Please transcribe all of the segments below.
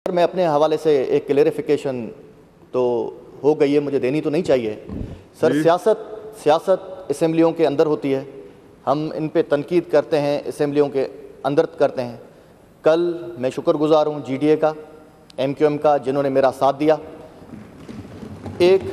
Sir मैं अपने हवाले से एक क्लेरिफिकेशन तो हो गई है, मुझे देनी तो नहीं चाहिए सर। सियासत असेंबलियों के अंदर होती है, हम इन पे तनकीद करते हैं, असेंबलियों के अंदर करते हैं। कल मैं शुक्रगुजार हूँ GDA का, MQM का, जिन्होंने मेरा साथ दिया। एक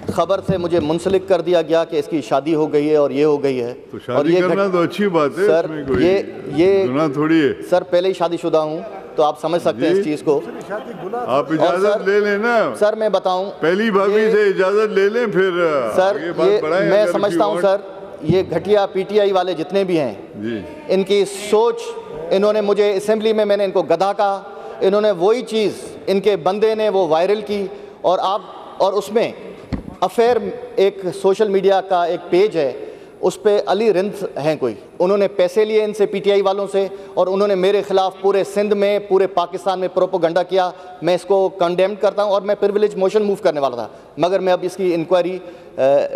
खबर से मुझे मुंसलिक कर दिया गया कि इसकी शादी हो गई है और ये हो गई है, तो शादी करना तो अच्छी बात है सर। इसमें कोई गुनाह थोड़ी है सर, पहले ही शादीशुदा हूँ तो आप समझ सकते हैं इस चीज़ को। आप इजाजत ले लेना सर, मैं बताऊं, पहली भाभी से इजाजत ले लें, फिर सर आगे बात बढ़ाएं। मैं समझता हूं सर, ये घटिया PTI वाले जितने भी हैं जी, इनकी सोच, इन्होंने मुझे असेंबली में, मैंने इनको गधा कहा, इन्होंने वही चीज़ इनके बंदे ने वो वायरल की। और उसमें अफेयर, एक सोशल मीडिया का एक पेज है, उस पर अली रिंद हैं कोई, उन्होंने पैसे लिए इनसे, PTI वालों से, और उन्होंने मेरे खिलाफ पूरे सिंध में, पूरे पाकिस्तान में प्रोपोगंडा किया। मैं इसको कंडेम करता हूं और मैं प्रिविलेज मोशन मूव करने वाला था, मगर मैं अब इसकी इंक्वायरी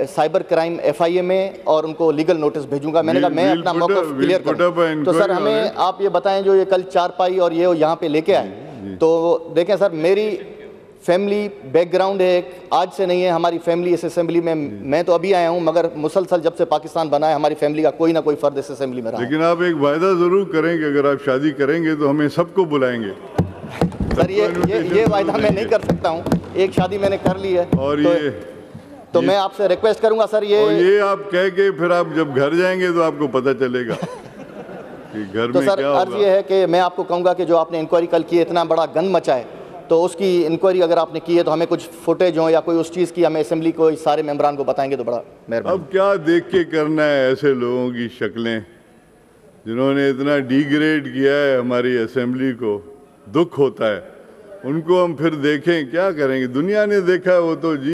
साइबर क्राइम FIA में और उनको लीगल नोटिस भेजूंगा। मैंने कहा मैं अपना मौक़िफ़ क्लियर करूँ। तो सर हमें आप ये बताएं, जो ये कल चारपाई और ये यहाँ पे लेके आए, तो देखें सर, मेरी फैमिली बैकग्राउंड है, आज से नहीं है हमारी फैमिली इस असेंबली में। मैं तो अभी आया हूं, मगर मुसलसल जब से पाकिस्तान बना है हमारी फैमिली का कोई ना कोई फर्द इस असेंबली में रहा। लेकिन आप एक वायदा जरूर करें कि अगर आप शादी करेंगे तो हमें सबको बुलाएंगे। सर ये वायदा मैं नहीं कर सकता हूं, एक शादी मैंने कर ली है। और तो मैं आपसे रिक्वेस्ट करूंगा सर, ये आप कह के फिर आप जब घर जाएंगे तो आपको पता चलेगा कि घर तो में सर क्या अर्ज ये है कि मैं आपको कहूँगा कि जो आपने इंक्वायरी कल की है, इतना बड़ा गंद मचा है, तो उसकी इंक्वायरी अगर आपने की है तो हमें कुछ फुटेज हो या कोई उस चीज़ की हमें असेंबली को, सारे मेंबरान को बताएंगे तो बड़ा मेहरबानी। अब क्या देख के करना है ऐसे लोगों की शक्लें जिन्होंने इतना डिग्रेड किया है हमारी असेंबली को, दुख होता है। उनको हम फिर देखें, क्या करेंगे? दुनिया ने देखा है वो तो जी।